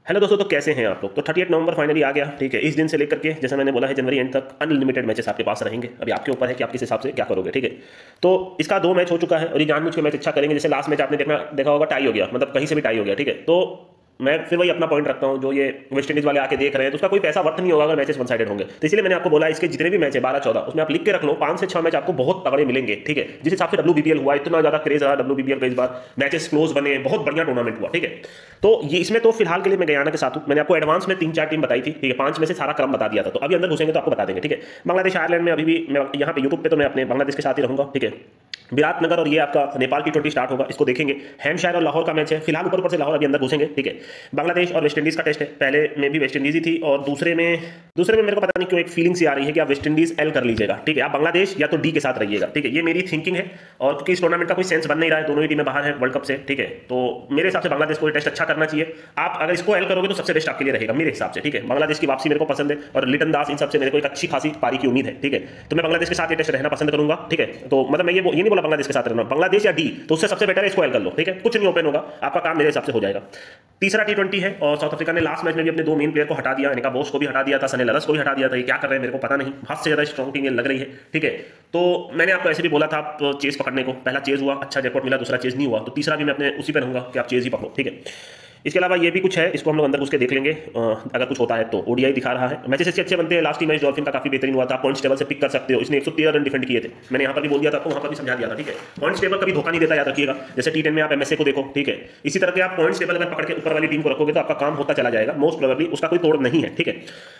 Hello दोस्तों, तो कैसे हैं आप लोग। तो 38 नवंबर फाइनली आ गया। ठीक है, इस दिन से लेकर के जैसा मैंने बोला है जनवरी एंड तक अनलिमिटेड मैचेस आपके पास रहेंगे। अभी आपके ऊपर है कि आप किस हिसाब से क्या करोगे। ठीक है, तो इसका 2 मैच हो चुका है और ये जानबूझ के मैच अच्छा करेंगे। जैसे लास्ट मैच आपने देखा होगा, टाई हो गया, मतलब कहीं से भी टाई हो गया। ठीक है, तो मैं फिर वही अपना पॉइंट रखता हूँ, जो ये वेस्ट इंडीज वाले आके देख रहे हैं तो उसका कोई पैसा वर्थ नहीं होगा अगर मैचेस वन साइडेड होंगे। तो इसलिए मैंने आपको बोला इसके जितने भी मैच है 12-14 उसमें आप लिख के रख लो, 5 से 6 मैच आपको बहुत तगड़े मिलेंगे। ठीक है, जिस हिसाब से डब्ल्यूबीपीएल हुआ, इतना ज्यादा क्रेज रहा डब्ल्यूबीपीएल का इस बार, मैचेस क्लोज बने, बहुत बढ़िया टूर्नामेंट हुआ। ठीक है, तो ये इसमें तो फिलहाल के लिए मैं गयाना के साथ हूं। मैंने आपको एडवांस में 3-4 टीम बताई थी। ठीक है, 5 में से सारा क्रम बता दिया था, तो अभी अंदर घुसेंगे तो आपको बता देंगे। ठीक है, बांग्लादेश आयरलैंड में अभी भी मैं यहाँ पे यूट्यूब पे तो मैं अपने बांग्लादेश के साथ ही रहूंगा। ठीक है, विराटनगर और ये आपका नेपाल T20 स्टार्ट होगा, इसको देखेंगे। हैम्पशायर और लाहौर का मैच है, फिलहाल ऊपर से लाहौर, अभी अंदर घुसेंगे। ठीक है, बांग्लादेश और वेस्ट इंडीज का टेस्ट है। पहले में भी वेस्ट इंडीज ही थी और दूसरे में मेरे को पता नहीं क्यों एक फीलिंग सी आ रही है कि आप वेस्ट इंडीज एल कर लीजिएगा। ठीक है, आप बांग्लादेश या तो डी के साथ रहिएगा। ठीक है, ये मेरी थिंकिंग है और क्योंकि इस टूर्नामेंट का कोई सेंस बन नहीं रहा है, दोनों ही टीमें बाहर है वर्ल्ड कप से। ठीक है, तो मेरे हिसाब से बांग्लादेश को टेस्ट अच्छा करना चाहिए। आप अगर इसको एल करोगे तो सबसे बेस्ट आपके लिए रहेगा मेरे हिसाब से। ठीक है, बांग्लादेश की वापसी मेरे को पसंद है और लिटन दास इन सबसे मेरे को एक अच्छी खासी पारी की उम्मीद है। ठीक है, तो मैं बांग्लादेश के साथ ये टेस्ट रहना पसंद करूंगा। ठीक है, तो मतलब मैं ये नहीं बोला बांग्लादेश के साथ रहना, बांग्लादेश या डी, तो उससे सबसे बेटर है इसको एल कर लो। ठीक है, कुछ नहीं ओपन होगा, आपका काम मेरे हिसाब से हो जाएगा। तीसरा T20 है और साउथ अफ्रीका ने लास्ट मैच में भी अपने 2 मेन प्लेयर को हटा दिया, इनका बोस को भी हटा दिया था, सने लरस को भी हटा दिया था। ये क्या कर रहे हैं मेरे को पता नहीं, हद से ज्यादा स्ट्रॉन्ग टीम ये लग रही है। ठीक है, तो मैंने आपको ऐसे भी बोला था आप चेज पकड़ने को, पहला चेज हुआ, अच्छा जैकपॉट मिला, दूसरा चेज नहीं हुआ, तो तीसरा भी मैं अपने उसी पे रहूंगा कि आप चेज ही पकड़ो। ठीक है, इसके अलावा ये भी कुछ है, इसको हम लोग अंदर घुस के देख लेंगे अगर कुछ होता है तो। ओडीआई दिखा रहा है, मैचेस अच्छे अच्छे बनते हैं। लास्ट मैच डॉल्फिन का काफी बेहतरीन हुआ था, पॉइंट्स टेबल से पिक कर सकते हो। इसने 113 रन डिफेंड किए थे, मैंने यहाँ पर भी बोल दिया था, आपको वहाँ पर भी समझा दिया था। ठीक है, पॉइंट्स टेबल कभी धोखा नहीं देता, याद रखिएगा। जैसे T10 में आप एमएसए को देखो। ठीक है, इसी तरह के आप पॉइंट्स टेबल अगर पकड़ के ऊपर वाली टीम को रखोगे तो आपका काम होता चला जाएगा, मोस्ट प्रोबेबली उसका कोई तोड़ नहीं है। ठीक है,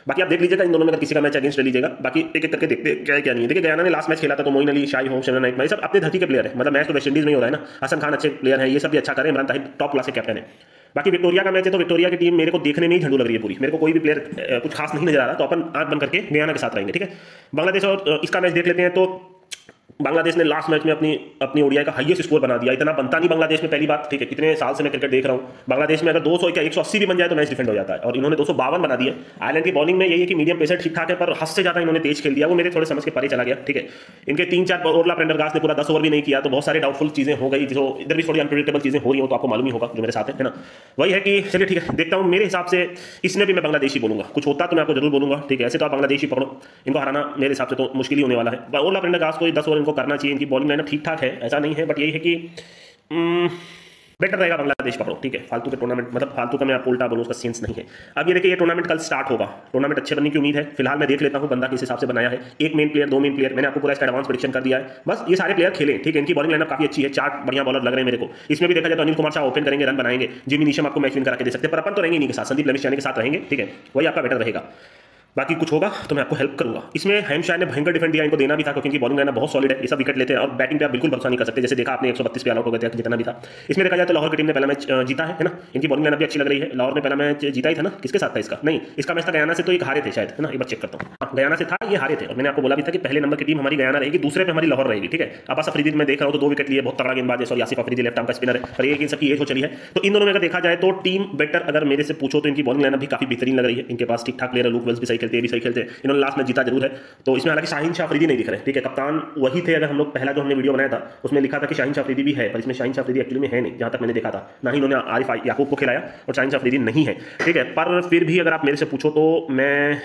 बाकी आप देख लीजिएगा इन दोनों में अगर किसी का मैच अगेंस्ट ले लीजिएगा, बाकी एक एक करके देखते क्या है क्या नहीं है। देखिए, गयाना ने लास्ट मैच खेला था तो मोइन अली, शाही होम, शमरन नाइक, सब अपने धरती के प्लेयर है, मतलब मैच तो वेस्ट इंडीज में ही हो रहा है ना। हसन खान अच्छे प्लेयर है, ये सब भी अच्छा करे, इमरान ताहिर टॉप क्लास के कैप्टन है। बाकी विक्टोरिया का मैच है तो विक्टोरिया की टीम मेरे को देखने में ही झंडू लग रही है पूरी, मेरे को कोई भी प्लेयर कुछ खास नहीं नजर आ रहा, तो अपन आंख बंद करके गयाना के साथ रहेंगे। ठीक है, बांग्लादेश और इसका मैच देख लेते हैं। तो बांग्लादेश ने लास्ट मैच में अपनी अपनी ओडीआई का हाईएस्ट स्कोर बना दिया, इतना बनता नहीं बांग्लादेश में, पहली बात। ठीक है, कितने साल से मैं क्रिकेट देख रहा हूं, बांग्लादेश में अगर 200 या 180 भी बन जाए तो मैच डिफेंड हो जाता है, और इन्होंने 252 बना दिए। आयरलैंड की बॉलिंग में यही है कि मीडियम पेसर ठीक ठाक है, पर हद से ज्यादा इन्होंने तेज खेल दिया, वो मेरे थोड़े समझ के परे चला गया। ठीक है, इनके 3-4 ओवरला प्रेंडरगास्ट ने पूरा 10 ओवर भी नहीं किया, तो बहुत सारे डाउटफुल चीजें हो गई, जो इधर भी थोड़ी अनप्रेडिक्टेबल चीजें हो रही हो, तो आपको मालूम ही होगा जो मेरे साथ है ना। वही है कि चलिए ठीक है, देखता हूँ। मेरे हिसाब से इसमें भी मैं बांग्लादेशी बोलूंगा, कुछ होता तो मैं आपको जरूर बोलूंगा। ठीक है, ऐसे तो आप बांग्लादेशी पकड़ो, इनको हराना मेरे हिसाब से तो मुश्किल ही होने वाला है। ओवरला प्रेंडरगास्ट को 10 ओवर इनको करना चाहिए, इनकी बॉलिंग लाइनअप ठीक ठाक है, ऐसा नहीं है, बट यही है कि बेटर रहेगा बांग्लादेश पकड़ो। ठीक है, फालतू के टूर्नामेंट, मतलब फालतू का मैं आपको उल्टा बोलूं, उसका सेंस नहीं है। अब ये देखिए, ये टूर्नामेंट कल स्टार्ट होगा, टूर्नामेंट अच्छे बनने की उम्मीद है। फिलहाल मैं देख लेता हूं बंदा किस हिसाब से बनाया है, 1 मेन प्लेयर 2 मेन प्लेयर, मैंने आपको पूरा इसका एडवांस प्रेडिक्शन कर दिया है। बस ये सारे प्लेयर खेलें। ठीक है, इनकी बॉलिंग लाइनअप काफी अच्छी है, 4 बढ़िया बॉलर लग रहे हैं मेरे को। इसमें भी देखा जाए तो अनिल कुमार शाह ओपन करेंगे, रन बनाएंगे, जिमी नीशम आपको मैच विन करा के दे सकते हैं, पर अपन तो रहेंगे इन्हीं के साथ, संदीप लमिश्यानी के साथ रहेंगे। ठीक है, वही आपका बेटर रहेगा। बाकी कुछ होगा तो मैं आपको हेल्प करूंगा। इसमें हैम्पशायर ने भयंकर डिफेंड दिया, इनको देना भी था क्योंकि इनकी बॉलिंग लाइनअप बहुत सॉलिड है, ये सब विकेट लेते हैं और बैटिंग पे आप बिल्कुल भरोसा नहीं कर सकते। जैसे देखा आपने 132 पे ऑल आउट हो गए थे, जितना भी था। इसमें देखा जाए तो लाहौर की टीम ने पहला मैच जीता है ना, इनकी बॉलिंग लाइनअप भी अच्छी लग रही है। लाहौर ने पहला मैच जीता ही था ना, किसके साथ था इसका, नहीं इसका मैच था गयाना से, तो एक हारे थे शायद, है ना, एक बार चेक करता हूँ। गयाना से था, ये हारे थे, और मैंने आपको बोला भी था कि पहले नंबर की टीम हमारी गयाना रहेगी, दूसरे पे हमारी लाहौर रहेगी। ठीक है, अब्बास अफरीदी मैं देख रहा हूँ तो 2 विकेट लिए, बहुत तगड़ा गेंदबाज है, और यासिफ अफरीदी लेफ्ट आर्म का स्पिनर है, पर ये सबकी एज हो चली है। तो इन दोनों में अगर देखा जाए तो टीम बेटर अगर मेरे से पूछो तो इनकी बॉलिंग लाइनअप भी काफी बेहतरीन लग रही है, इनके पास ठीक ठाक प्लेयर है, लुक वेल्स भी सही खेलते हैं, भी सही खेलते हैं, इन्होंने लास्ट में जीता जरूर है। तो इसमें हालांकि शाहीन शाह अफरीदी नहीं दिख रहे। ठीक है, कप्तान वही थे, अगर हम लोग पहला जो हमने वीडियो बनाया था उसमें लिखा था कि शाहीन शाह अफरीदी भी है, पर इसमें शाहीन शाह अफरीदी एक्चुअली में है नहीं, जहां तक मैंने देखा था, ना ही इन्होंने आरिफ याकूब को खिलाया, और शाहीन शाह अफरीदी नहीं है। ठीक है, पर फिर भी अगर आप मेरे से पूछो तो मैं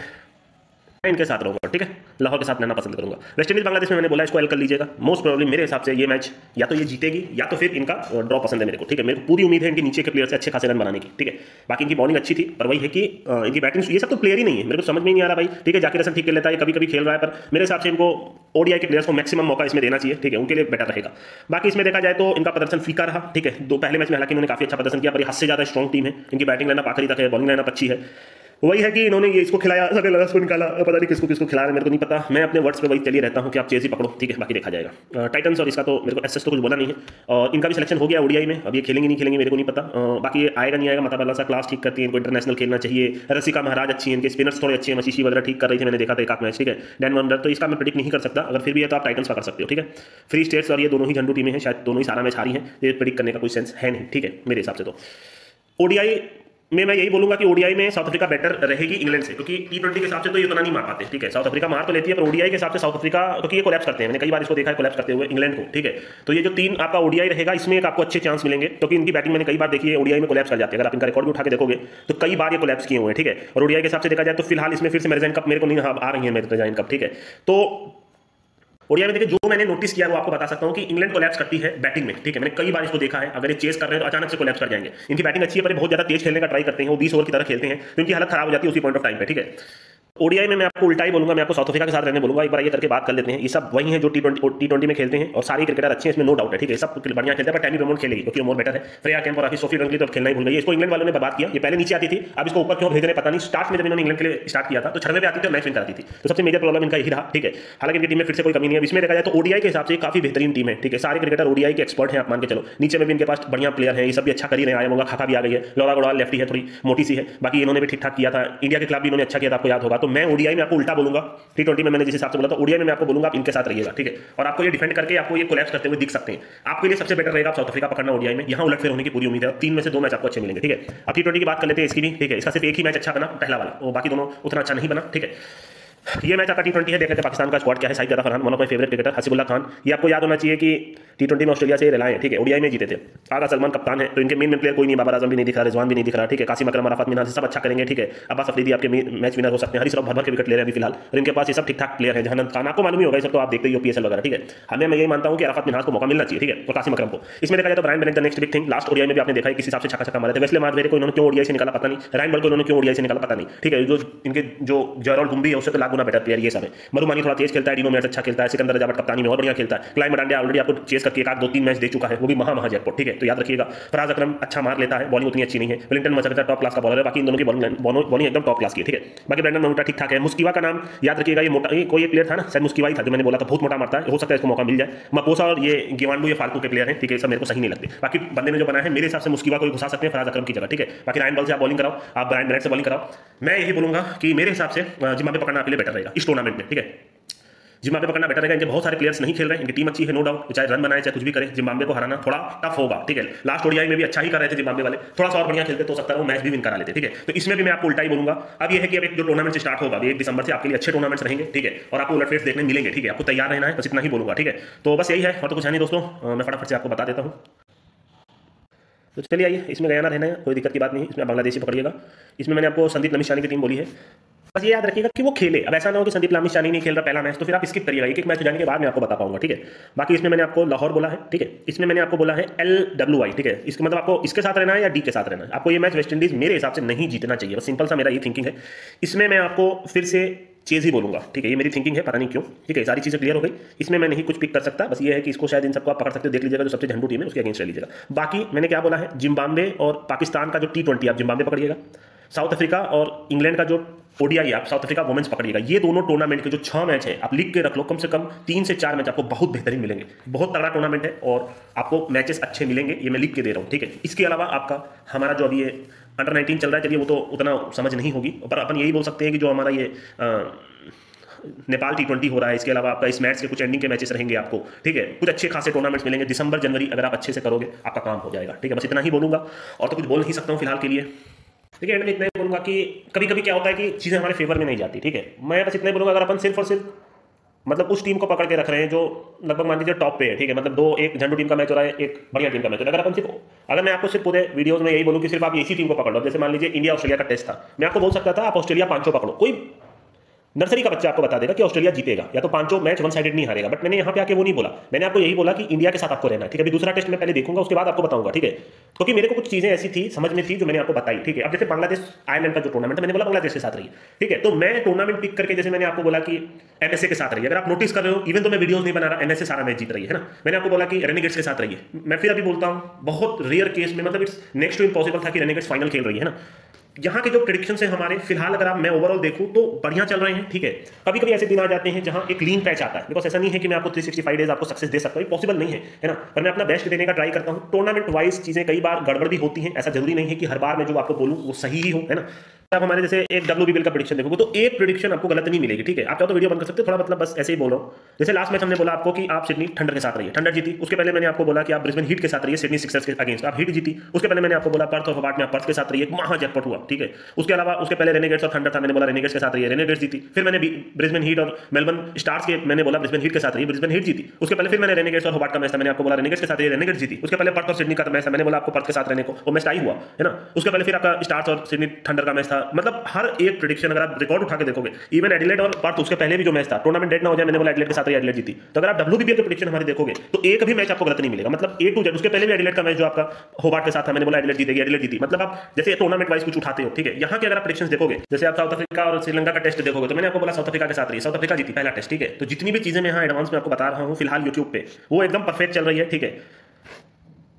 इनके साथ रहूंगा। ठीक है, लाहौर के साथ रहना पसंद करूंगा। वेस्ट इंडीज बांग्लादेश में मैंने बोला इसको एल कर लीजिएगा, मोस्ट प्रोबेबली मेरे हिसाब से ये मैच या तो ये जीतेगी या तो फिर इनका ड्रॉ पसंद है मेरे को। ठीक है, मेरे को पूरी उम्मीद है इनके नीचे के प्लेयर से अच्छे खासे रन बनाने की। ठीक है, बाकी इनकी बॉलिंग अच्छी थी, पर वही है कि इनकी बैटिंग, ये सब तो प्लेयर ही नहीं है, मेरे को समझ में नहीं आ रहा भाई। ठीक है, जाकिर हसन ठीक कर लेता है, कभी कभी खेल रहा है, पर मेरे हिसाब से इनको ओडीआई के प्लेयर्स को मैक्सिमम मौका इसमें देना चाहिए। ठीक है, उनके लिए बेटर रहेगा। बाकी इसमें देखा जाए तो इनका प्रदर्शन फीका रहा। ठीक है, 2 पहले मैच में हालांकि इन्होंने काफी अच्छा प्रदर्शन किया, पर हद से ज्यादा स्ट्रॉन्ग टीम है, इनकी बैटिंग लाइनअप आखिरी तक है, बॉलिंग लाइनअप अच्छी है। वही है कि इन्होंने ये इसको खिलाया, सगे लगा इसको निकाला, पता नहीं किसको किसको खिला रहे हैं, मेरे को नहीं पता। मैं अपने वर्ड्स पे वही चली रहता हूँ कि आप चेज ही पकड़ो। ठीक है, बाकी देखा जाएगा। टाइटन्स और इसका तो मेरे को एसएस तो कुछ बोला नहीं है, और इनका भी सिलेक्शन हो गया ओडीआई में, अब ये खेलेंगे नहीं खेलेंगे मेरे को नहीं पता। बाकी ये आएगा नहीं आएगा, माताबाला सा क्लास ठीक करती है, इनको इंटरनेशनल खेलना चाहिए। रसिका महाराज अच्छी है, इनके स्पिनर्स थोड़े अच्छे हैं, मशीशी वगैरह ठीक कर रही थी, मैंने देखा था एक मैच। ठीक है, डैन वंडर, तो इसका मैं प्रेडिक्ट नहीं कर सकता, अगर फिर भी है तो आप टाइटन्स पकड़ सकते हो। ठीक है, फ्री स्टेट्स और ये दोनों ही झंडू टीमें हैं, शायद दोनों ही सारा मैच हारी हैं, ये प्रेडिक्ट करने का कोई सेंस है नहीं। ठीक है, मेरे हिसाब से तो ओडीआई में मैं यही बोलूंगा कि ओडीआई में साउथ अफ्रीका बेटर रहेगी इंग्लैंड से, क्योंकि टी20 के हिसाब से तो ये उतना नहीं मार पाते, ठीक है। साउथ अफ्रीका मार तो लेती है, पर ओडीआई के हिसाब से साउथ अफ्रीका, क्योंकि ये कोलैप्स करते हैं, मैंने कई बार इसको देखा है कोलैप्स करते हुए इंग्लैंड को, ठीक है। तो ये जो 3 आपका ओडीआई रहेगा, इसमें एक आपको अच्छे चांस मिलेंगे, क्योंकि इनकी बैटिंग मैंने कई बार देखी है ओडीआई में कोलैप्स कर जाती है। अगर आप इनका रिकॉर्ड भी उठा के देखोगे तो कई बार ये कोलैप्स किए हुए हैं, ठीक है। और ओडीआई के हिसाब से देखा जाए तो फिलहाल इसमें फिर से मेरिजाइन कप मेरे को नहीं आ रही है, मेरिजाइन कप, ठीक है। तो ओडीआई में देखिए जो मैंने नोटिस किया वो आपको बता सकता हूं कि इंग्लैंड कोलैप्स करती है बैटिंग में, ठीक है। मैंने कई बार इसको देखा है, अगर ये चेस कर रहे हैं तो अचानक से कोलैप्स कर जाएंगे। इनकी बैटिंग अच्छी है पर बहुत ज्यादा तेज खेलने का ट्राई करते हैं, वो 20 ओवर की तरह खेलते हैं, तो इनकी हालत खराब हो जाती है उसी पॉइंट ऑफ टाइम पे, ठीक है। ओडीआई में मैं आपको उल्टा ही बोलूंगा, मैं आपको साउथ अफ्रीका के साथ रहने बोलूंगा। एक बार ये करके बात कर लेते हैं। ये सब वही है जो टी20 में खेलते हैं और सारे क्रिकेटर अच्छे हैं, इसमें नो डाउट है, ठीक है। सब बढ़िया खेलते हैं, पर टैमी ब्रमोंट खेलेगी क्योंकि वो मोर बेटर है। फ्रेया कैम्प और आखिर सोफी रंगली तो खेलना ही भूल गई, इसको इंग्लैंड वालों ने बर्बाद किया। ये पहले नीचे आती थी, अब इसको ऊपर क्यों भेज रहे पता नहीं। स्टार्ट में जब इन्होंने इंग्लैंड के लिए स्टार्ट किया था तो 96 पे आती थी और मैच विन कराती थी, तो सबसे मेजर प्रॉब्लम इनका यही रहा, ठीक है। हालांकि इनकी टीम में फिर से कोई कमी नहीं है। इसमें देखा जाए तो ओडीआई के हिसाब से काफी बेहतरीन टीम है, ठीक है। सारे क्रिकेटर ओडीआई के एक्सपर्ट हैं, आप मान के चलो। नीचे में भी इनके पास बढ़िया प्लेयर हैं, ये सब भी अच्छा कर ही रहे हैं। आया खाका भी आ गई है, लौरा गोड़वाल लेफ्टी है, थोड़ी मोटी सी है, बाकी इन्होंने भी ठीक ठाक किया था। इंडिया के खिलाफ भी इन्होंने अच्छा किया था, आपको याद होगा। तो मैं ओडीआई में आपको उल्टा बोलूंगा, टी20 में मैंने जिस हिसाब से बोला था, ओडीआई में मैं आपको बोलूंगा आप इनके साथ रहिएगा, ठीक है। और आपको ये डिफेंड करके आपको ये कोलैप्स करते हुए दिख सकते हैं। आपके लिए सबसे बेटर रहेगा आप साउथ अफ्रीका पकड़ना ओडीआई में, यहां उलटफेर होने की पूरी उम्मीद है। 3 में से 2 मैच आपको अच्छे मिलेंगे, ठीक है। अब टी20 की बात कर लेते हैं इसकी भी, ठीक है। इसका सिर्फ एक ही मैच अच्छा बना, पहला वाला, और बाकी दोनों उतना अच्छा नहीं बना, ठीक है। ये मैच आपका टी20 है। देख लेते हैं पाकिस्तान का स्क्वाड क्या है। Sahibzada Farhan, one of my favourite cricketer, Hasibullah Khan, ये आपको याद होना चाहिए कि टी20 में ऑस्ट्रेलिया से रिलाए हैं, ठीक है। ओडीआई में जीते थे। आगा सलमान कप्तान है, तो इनके मेन प्लेयर कोई नहीं, बाबर आजम भी नहीं दिख रहा, रिजवान भी नहीं दिख रहा, ठीक है। कासिम अकरम, अराफात मिनाज सब अच्छा करेंगे, ठीक है। अब्बास अफरीदी आपके मैच विनर हो सकते हैं। हरीश राव भर के विकेट ले रहे हैं अभी फिलहाल, और इनके पास ये सब ठीक ठाक प्लेयर है। जहानंद खान आपको मालूम ही होगा, सब तो आप देखते ही हो पीएसएल वगैरह, ठीक है। हमें मैं यही मानता हूं कि अराफात मिनाज को मौका मिलना चाहिए, ठीक है, और कासिम अकरम को। इसमें देखा जाए तो Brian Bennett the next big thing. Last ODI में भी आपने देखा है किस हिसाब से छक्का मारे थे। वेस्ले मार्वेरे को इन्होंने क्यों ओडीआई से निकाला पता नहीं, रायन बॉल को इन्होंने क्यों ओडीआई से निकाला पता नहीं, ठीक है। जो इनके जो जयरॉल गुम्बी है उससे तो लाख गुना बेटर प्लेयर ये सब है। मरुमानी थोड़ा तेज खेलता है, डिनो मैच अच्छा खेलता है, सिकंदर रजावट कप्तानी में और बढ़िया खेलता है। क्लाइम डांडिया ऑलरेडी आपको चेस करके 1-2-3 मैच दे चुका है, वो भी महा जैकपॉट, ठीक है। तो याद रखिएगा। फराज अकरम अच्छा मार लेता है, बॉलिंग उतनी अच्छी नहीं है। विलिंगटन मचकता टॉप क्लास का बॉलर है, बाकी इन दोनों की बॉलिंग एकदम टॉप क्लास की है, ठीक है। बाकी ब्रेंडन मनुटा ठीक ठाक है। मुस्किवा का नाम याद रखिएगा, ये मोटा कोई एक प्लेयर था ना, शायद मुस्किवा ही था, जो मैंने बोला था बहुत मोटा मारता है, हो सकता है इसको मौका मिल जाए। मपोसा और ये गिवांडू ये फालतू के प्लेयर हैं, ठीक है, सब मेरे को सही नहीं लगते। बाकी बंदे ने जो बनाया है मेरे हिसाब से मुस्किवा को घुसा सकते हैं फराज अकरम की जगह, ठीक है। बाकी रायन बॉल से आप बॉलिंग कराओ, आप ब्रायन बेनेट से बॉलिंग कराओ। मैं यही बोलूंगा कि मेरे हिसाब से जिम्बाब्वे पकड़ना आपके लिए बेटर रहेगा इस टूर्नामेंट में, ठीक है। जिम्बाब्वे पकड़ना बेटर रहेगा। इनके बहुत सारे प्लेयर्स नहीं खेल रहे हैं, इनकी टीम अच्छी है नो डाउट, चाहे रन बनाए चाहे कुछ भी करे, जिम्बाब्वे को हराना थोड़ा टफ होगा, ठीक है। लास्ट ओडीआई में भी अच्छा ही कर रहे थे जिम्बाब्वे वाले, थोड़ा सा और बढ़िया खेलते तो सकता है वो मैच भी विन करा लेते, ठीक है। तो इसमें भी मैं आपको उल्टा ही बोलूंगा। अब ये है कि अब एक जो टूर्नामेंट से स्टार्ट होगा 1 दिसंबर से आपके लिए अच्छे टूर्नामेंट्स रहेंगे, ठीक है, और आपको उलटफेर देखने मिलेंगे, ठीक है। आपको तैयार रहना है, बस इतना ही बोलूंगा, ठीक है। तो बस यही है, और तो कुछ है नहीं दोस्तों, मैं फटाफट से आपको बता देता हूँ। तो चलिए आइए, इसमें गया ना रहना है, कोई दिक्कत की बात नहीं, इसमें बांग्लादेशी पकड़िएगा। इसमें मैंने आपको संदीप लमिशानी की टीम बोली है, बस ये याद रखिएगा कि वो खेले। अब ऐसा ना हो कि संदीप लामिशानी नहीं खेल रहा पहला मैच, तो फिर आप स्किप करिएगा, एक मैच हो जाने के बाद मैं आपको बता पाऊंगा, ठीक है। बाकी इसमें मैंने आपको लाहौर बोला है, ठीक है। इसमें मैंने आपको बोला है LWI, ठीक है। इसका मतलब आपको इसके साथ रहना है या डी के साथ रहना है। आपको ये मैच वेस्ट इंडीज मेरे हिसाब से नहीं जीतना चाहिए, बस सिंपल सा मेरा ये थिंकिंग है। इसमें मैं आपको फिर से चेज ही बोलूंगा, ठीक है। ये मेरी थिंकिंग है, पता नहीं क्यों, ठीक है। सारी चीजें क्लियर हो गई, इसमें मैं नहीं कुछ पिक कर सकता, बस ये है कि इसको शायद इन सबको आप पकड़ सकते हो, देख लीजिएगा जो सबसे झंडू टीम है उसके अगेंस्ट रह लीजिएगा। बाकी मैंने क्या बोला है, जिम्बाब्वे और पाकिस्तान का जो टी20 आप जिम्बाब्वे पकड़िएगा, साउथ अफ्रीका और इंग्लैंड का जो ओडीआई आप साउथ अफ्रीका वुमेन्स पकड़िएगा। ये दोनों टूर्नामेंट के जो 6 मैच है आप लिख के रख लो, कम से कम 3 से 4 मैच आपको बहुत बेहतरीन मिलेंगे। बहुत तगड़ा टूर्नामेंट है और आपको मैचेस अच्छे मिलेंगे, ये मैं लिख के दे रहा हूँ, ठीक है। इसके अलावा आपका हमारा जो अभी ये अंडर 19 चल रहा है, चलिए वो तो उतना समझ नहीं होगी, पर अपन यही बोल सकते हैं कि जो हमारा ये नेपाल टी20 हो रहा है, इसके अलावा आपका इस मैच के कुछ एंडिंग के मैचेस रहेंगे आपको, ठीक है। कुछ अच्छे खासे टूर्नामेंट्स मिलेंगे दिसंबर जनवरी, अगर आप अच्छे से करोगे आपका काम हो जाएगा, ठीक है। बस इतना ही बोलूंगा और तो कुछ बोल नहीं सकता हूँ फिलहाल के लिए, ठीक है। एंड में इतना ही बोलूंगा कि कभी कभी क्या होता है कि चीज़ें हमारे फेवर में नहीं जाती, ठीक है। मैं बस इतना ही बोलूंगा, अगर अपन सिर्फ और सिर्फ मतलब उस टीम को पकड़ के रख रहे हैं जो लगभग मान लीजिए टॉप पे है, ठीक है। मतलब एक झंडू टीम का मैच हो रहा है, एक बढ़िया टीम का मैच हो रहा है, अगर मैं आपको सिर्फ पूरे वीडियोस में यही बोलूं कि सिर्फ आप इसी टीम को पकड़ लो, जैसे मान लीजिए इंडिया ऑस्ट्रेलिया का टेस्ट था, मैं आपको बोल सकता था आप ऑस्ट्रेलिया 5 पकड़ो, कोई नर्सरी का बच्चा आपको बता देगा कि ऑस्ट्रेलिया जीतेगा या तो 5 मैच वन साइडेड नहीं हारेगा। बट मैंने यहाँ पे आके वो नहीं बोला, मैंने आपको यही बोला कि इंडिया के साथ आपको रहना है, ठीक है। अभी दूसरा टेस्ट मैं पहले देखूंगा, उसके बाद आपको बताऊंगा, ठीक है। क्योंकि मेरे को कुछ चीजें ऐसी थी समझ में थी जो मैंने आपको बताई, ठीक है। अब जैसे बांग्लादेश आयरलैंड का जो टूर्नामेंट है, मैंने बोला बांग्लादेश के साथ रही, ठीक है। तो मैं टूर्नामेंट पिक करके जैसे मैंने आपको बोला कि एनएसए के साथ रही, अगर आप नोटिस कर रहे हो, इवन तो मैं वीडियोस नहीं बना रहा, एनएसए सारा मैच जीत रही है ना। मैंने आपको बोला कि रेनेगेट्स के साथ रही है, मैं फिर अभी बोलता हूँ बहुत रेयर केस में, मतलब इट्स नेक्स्ट टू इम्पॉसिबल था कि रेनेगेट्स फाइनल खेल रही है ना। यहाँ के जो प्रेडिक्शंस है हमारे फिलहाल, अगर आप मैं ओवरऑल देखूं तो बढ़िया चल रहे हैं, ठीक है। कभी कभी ऐसे दिन आ जाते हैं जहां एक लीन पैच आता है, बिकॉज ऐसा नहीं है कि मैं आपको 365 डेज आपको सक्सेस दे सकता हूँ, पॉसिबल नहीं है ना। पर मैं अपना बेस्ट देने का ट्राई करता हूँ। टूर्नामेंट वाइज चीजें कई बार गड़बड़ भी होती हैं, ऐसा जरूरी नहीं है कि हर बार मैं जो आपको बोलूँ वो सही ही हो, है ना। आप हमारे जैसे एक WBBL का प्रेडिक्शन देखोगे तो एक प्रेडिक्शन आपको गलत नहीं मिलेगी, ठीक है। आप चाहो तो वीडियो बंद कर सकते हो, थोड़ा मतलब बस ऐसे ही बोल रहा हूँ। जैसे लास्ट मैच हमने बोला आपको कि आप सिडनी थंडर के साथ रहिए, थंडर जीती। उसके पहले मैंने आपको बोला कि आप ब्रिस्बेन हीट के साथ रहिए, सिडनी सिक्सर्स के अगेंस्ट, आप हीट जीती। उसके पहले मैंने आपको बोला पर्थ और होबार्ट में आप पर्थ के साथ रहिए, वहां जैकपॉट हुआ, ठीक है। उसके अलावा उसके पहले रेनेगेट्स और थंडर था, मैंने बोला रेनेगेट्स के साथ रहिए, रेनेगेट्स जीती। फिर मैंने ब्रिस्बेन हीट और मेलबर्न स्टार्स के मैंने बोला ब्रिस्बेन हीट के साथ रहिए, ब्रिस्बेन हीट जीती। उसके पहले फिर मैंने रेनेगेट्स और होबार्ट का मैच था, मैंने आपको बोला रेनेगेट्स के साथ रहिए, रेनेगेट्स जीती। उसके पहले पर्थ और सिडनी का मैच था, मैंने बोला आपको पर्थ के साथ रहने को, वो मैच टाई हुआ, है ना। उसके पहले फिर आपका स्टार्स और सिडनी थंडर का मैच था। मतलब हर एक प्रेडिक्शन अगर आप रिकॉर्ड उठा के देखोगे, इवन एडिलेड और पर्थ उसके पहले भी जो मैच था, टूर्नामेंट डेट ना हो जाए, मैंने बोला एडिलेड के साथ एडिलेड जीती। तो अगर आप WBBL के प्रेडिक्शन हमारे देखोगे तो एक भी मैच आपको गलत नहीं मिलेगा, मतलब A to Z। उसके पहले भी एडिलेड का मैच जो आपका होबार्ट के साथ था, मैंने बोला एडिलेड जीतेगी, एडिलेड जीती। मतलब आप जैसे टूर्नामेंट वाइज कुछ उठाते हो, ठीक है। यहाँ के अगर आप प्रेडिक्शंस देखोगे, जैसे आप साउथ अफ्रीका और श्रीलंका का टेस्ट देखोगे तो मैंने आपको बोला साउथ अफ्रीका के साथ रही, साउथ अफ्रीका जीती पहला टेस्ट, ठीक है। तो जितनी भी चीजें मैं यहाँ एडवांस में आपको बता रहा हूँ फिलहाल यूट्यूब पे, वो एकदम परफेक्ट चल रही है, ठीक है।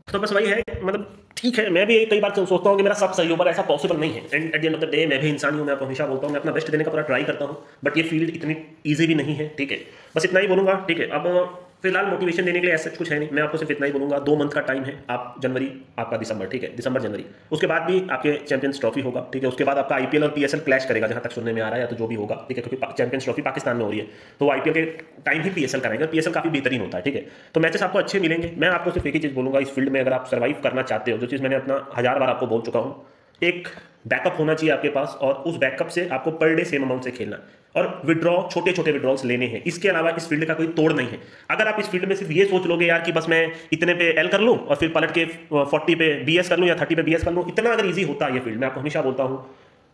तो बस वही है, मतलब ठीक है। मैं भी कई बार सोचता हूँ कि मेरा सब सही हो, पर ऐसा पॉसिबल नहीं है। And at the end of the day मैं भी इंसान हूँ, मैं आपको हमेशा बोलता हूँ मैं अपना बेस्ट देने का पूरा ट्राई करता हूँ, बट ये फील्ड इतनी ईजी भी नहीं है, ठीक है। बस इतना ही बोलूँगा, ठीक है। अब फिलहाल मोटिवेशन देने के लिए ऐसा कुछ है नहीं, मैं आपको सिर्फ इतना ही बोलूँगा, 2 मंथ का टाइम है, आप जनवरी आपका दिसंबर, ठीक है, दिसंबर जनवरी। उसके बाद भी आपके चैंपियंस ट्रॉफी होगा, ठीक है। उसके बाद आपका IPL और PSL क्लैश करेगा, जहाँ तक सुनने में आ रहा है, या तो जो भी होगा, ठीक है, क्योंकि चैंपियंस ट्रॉफी पाकिस्तान में हो रही है, तो वो IPL के टाइम ही PSL कराएंगे, और PSL काफी बेहतरीन होता है, ठीक है। तो मैचेस आपको अच्छे मिलेंगे। मैं आपको सिर्फ एक ही चीज बोलूंगा, इस फील्ड में अगर आप सर्वाइव करना चाहते हो, जो चीज मैंने अपना 1000 बार आपको बोल चुका हूँ, एक बैकअप होना चाहिए आपके पास, और उस बैकअप से आपको पर डे सेम अमाउंट से खेलना है, और विड्रॉ छोटे छोटे विड्रॉल्स लेने हैं। इसके अलावा इस फील्ड का कोई तोड़ नहीं है। अगर आप इस फील्ड में सिर्फ ये सोच लोगे यार कि बस मैं इतने पे एल कर लूं और फिर पलट के 40 पे BS कर लूं या 30 पे BS कर लूं, इतना अगर इजी होता है ये फील्ड, मैं आपको हमेशा बोलता हूं,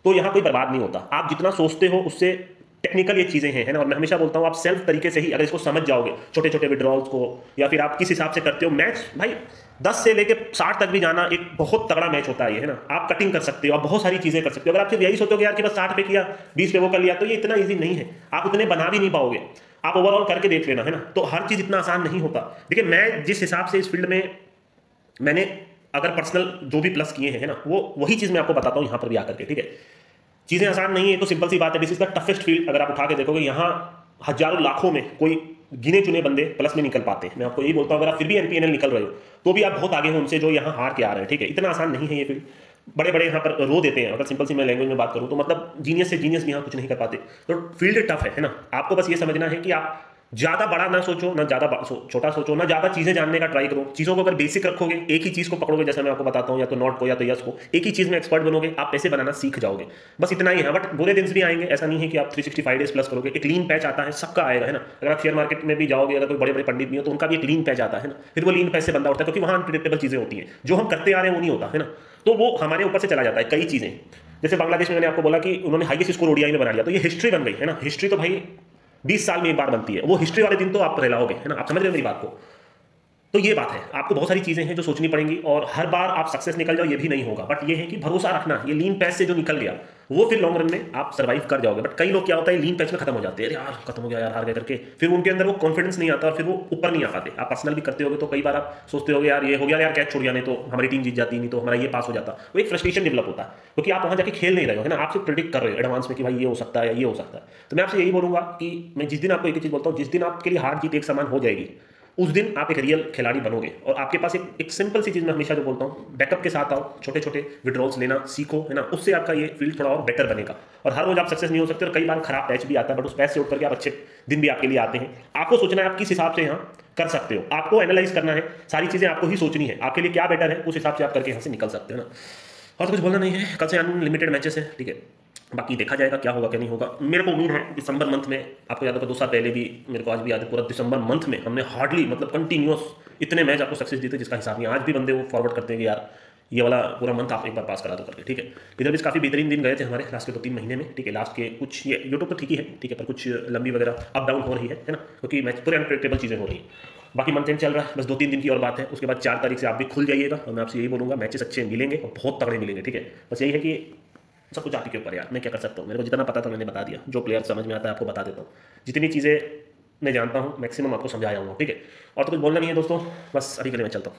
तो यहां कोई बर्बाद नहीं होता। आप जितना सोचते हो उससे टेक्निकल ये चीजें हैं, है ना। और मैं हमेशा बोलता हूं आप सेल्फ तरीके से ही अगर इसको समझ जाओगे, छोटे छोटे विड्रॉल्स को, या फिर आप किस हिसाब से करते हो मैच, भाई 10 से लेके 60 तक भी जाना एक बहुत तगड़ा मैच होता है, है ना। आप कटिंग कर सकते हो, आप बहुत सारी चीजें कर सकते हो। अगर आप सिर्फ यही सोचोगे यार कि बस 60 पे किया 20 पे वो कर लिया, तो ये इतना ईजी नहीं है, आप उतने बना भी नहीं पाओगे। आप ओवरऑल करके देख लेना, है ना। तो हर चीज इतना आसान नहीं होता। देखिए मैं जिस हिसाब से इस फील्ड में मैंने अगर पर्सनल जो भी प्लस किए हैं, है ना, वो वही चीज मैं आपको बताता हूँ यहाँ पर भी आकर के, ठीक है। चीजें आसान नहीं है, तो सिंपल सी बात है, this is the toughest field. अगर आप उठा के देखोगे यहाँ हजारों लाखों में कोई गिने चुने बंदे प्लस में निकल पाते हैं। मैं आपको यही बोलता हूँ, अगर आप फिर भी NPNL निकल रहे हो तो भी आप बहुत आगे हो उनसे जो यहाँ हार के आ रहे हैं, ठीक है। इतना आसान नहीं है ये फील्ड। बड़े बड़े यहाँ पर रो देते हैं, अगर सिंपल सी मैं लैंग्वेज में बात करूँ तो, मतलब जीनियस से जीनियस भी यहाँ कुछ नहीं कर पाते। तो फील्ड टफ है ना। आपको बस ये समझना है कि आप ज्यादा बड़ा ना सोचो, ना ज्यादा छोटा सोचो, ना ज्यादा चीजें जानने का ट्राई करो। चीजों को अगर बेसिक रखोगे, एक ही चीज को पकड़ोगे, जैसे मैं आपको बताता हूं, या तो नॉट को या तो यस को, एक ही चीज में एक्सपर्ट बनोगे, आप पैसे बनाना सीख जाओगे। बस इतना ही है। बट बुरे दिन भी आएंगे, ऐसा नहीं है कि आप 365 डेज प्लस करोगे। एक लीन पैच आता है, सबका आएगा, है ना। अगर आप शेयर मार्केट में भी जाओगे, अगर कोई बड़े बड़े पंडित भी हो तो उनका भी एक लीन पैच आता है ना। फिर वो लीन पैच से बंदा उठता है, क्योंकि वहां अनप्रिडिक्टेबल चीजें होती हैं, जो हम करते आ रहे हैं वो नहीं होता, है ना। तो वो हमारे ऊपर से चला जाता है कई चीजें। जैसे बांग्लादेश में मैंने आपको बोला कि उन्होंने हाईएस्ट स्कोर ODI में बना लिया, तो ये हिस्ट्री बन गई, है ना। हिस्ट्री तो भाई 20 साल में एक बार बनती है, वो हिस्ट्री वाले दिन तो आप रहलाओगे, है ना। आप समझ रहे हो मेरी बात को। तो ये बात है, आपको बहुत सारी चीजें हैं जो सोचनी पड़ेंगी, और हर बार आप सक्सेस निकल जाओ ये भी नहीं होगा। बट ये है कि भरोसा रखना, ये लीन पैच से जो निकल गया वो फिर लॉन्ग रन में आप सर्वाइव कर जाओगे। बट कई लोग क्या होता है, लीन पैच में खत्म हो जाते हैं, यार खत्म हो गया यार, हार गए करके, फिर उनके अंदर वो कॉन्फिडेंस नहीं आता और फिर वो ऊपर नहीं आ पाते। आप पर्सनल भी करते होगे तो कई बार आप सोचते होगे यार ये हो गया, यार कैच छोड़ गया, नहीं तो हमारी टीम जीत जाती, नहीं तो हमारा ये पास हो जाता। वो एक फ्रस्ट्रेशन डेवलप होता है, क्योंकि आप वहां जाके खेल नहीं रहे हो, है ना। आप सिर्फ प्रिडिक्ट कर रहे हो एडवांस में कि भाई ये हो सकता है, ये हो सकता है। तो मैं आपसे यही बोलूंगा कि मैं जिस दिन आपको एक चीज बोलता हूँ, जिस दिन आपके लिए हार जीत एक समान हो जाएगी, उस दिन आप एक रियल खिलाड़ी बनोगे। और आपके पास एक सिंपल सी चीज मैं हमेशा जो बोलता हूँ, बैकअप के साथ आओ, छोटे छोटे विड्रॉल्स लेना सीखो, है ना। उससे आपका ये फील्ड थोड़ा और बेटर बनेगा। और हर रोज आप सक्सेस नहीं हो सकते, और कई बार खराब पैच भी आता है, बट उस पैच से उठ करके आप अच्छे दिन भी आपके लिए आते हैं। आपको सोचना है आप किस हिसाब से यहाँ कर सकते हो, आपको एनालाइज करना है, सारी चीजें आपको ही सोचनी है, आपके लिए क्या बेटर है, उस हिसाब से आप करके यहाँ से निकल सकते हो ना। और तो कुछ बोलना नहीं है। कल से अनलिमिटेड मैचेस है, ठीक है। बाकी देखा जाएगा क्या होगा क्या नहीं होगा। मेरे को उम्मीद है दिसंबर मंथ में, आपको याद होगा 2 साल पहले भी, मेरे को आज भी याद है, पूरा दिसंबर मंथ में हमने हार्डली मतलब कंटिन्यूअस इतने मैच आपको सक्सेस दी थी जिसका हिसाब नहीं। आज भी बंदे वो फॉरवर्ड करते हैं कि यार ये वाला पूरा मंथ आप एक बार पास करा दो करके, ठीक है। इधर भी काफ़ी बेहतरीन दिन गए थे हमारे लास्ट के 2-3 महीने में, ठीक है। लास्ट के कुछ ये यूट्यूब तो ठीक ही है, ठीक है, पर कुछ लंबी वगैरह अप डाउन हो रही है ना, क्योंकि मैच पूरे अनप्रेडिक्टेबल चीज़ें हो रही हैं। बाकी मंथ एंड चल रहा है, बस 2-3 दिन की और बात है। उसके बाद 4 तारीख से आप भी खुल जाइएगा, और मैं आपसे यही बोलूँगा मैचेस अच्छे मिलेंगे और बहुत तगड़े मिलेंगे, ठीक है। बस यही है कि सब कुछ आप ही के ऊपर यार, मैं क्या कर सकता हूँ। मेरे को जितना पता था मैंने बता दिया, जो प्लेयर समझ में आता है आपको बता देता हूँ, जितनी चीज़ें मैं जानता हूँ मैक्सिमम आपको समझाया हूँ, ठीक है। और तो कुछ बोलना नहीं है दोस्तों, बस अभी के लिए मैं चलता हूँ।